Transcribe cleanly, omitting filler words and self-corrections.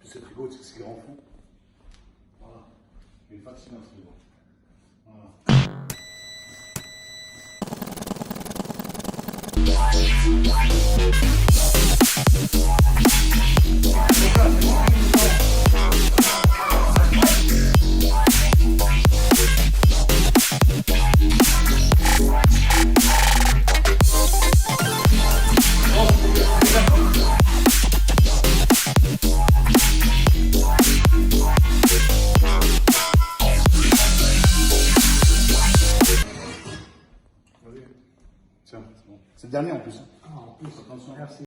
ce frigo, c'est ce qui rend fou. Voilà. Il est fascinant ce frigo. Voilà. Tiens, c'est bon. C'est le dernier en plus. Ah, en plus, attention, merci.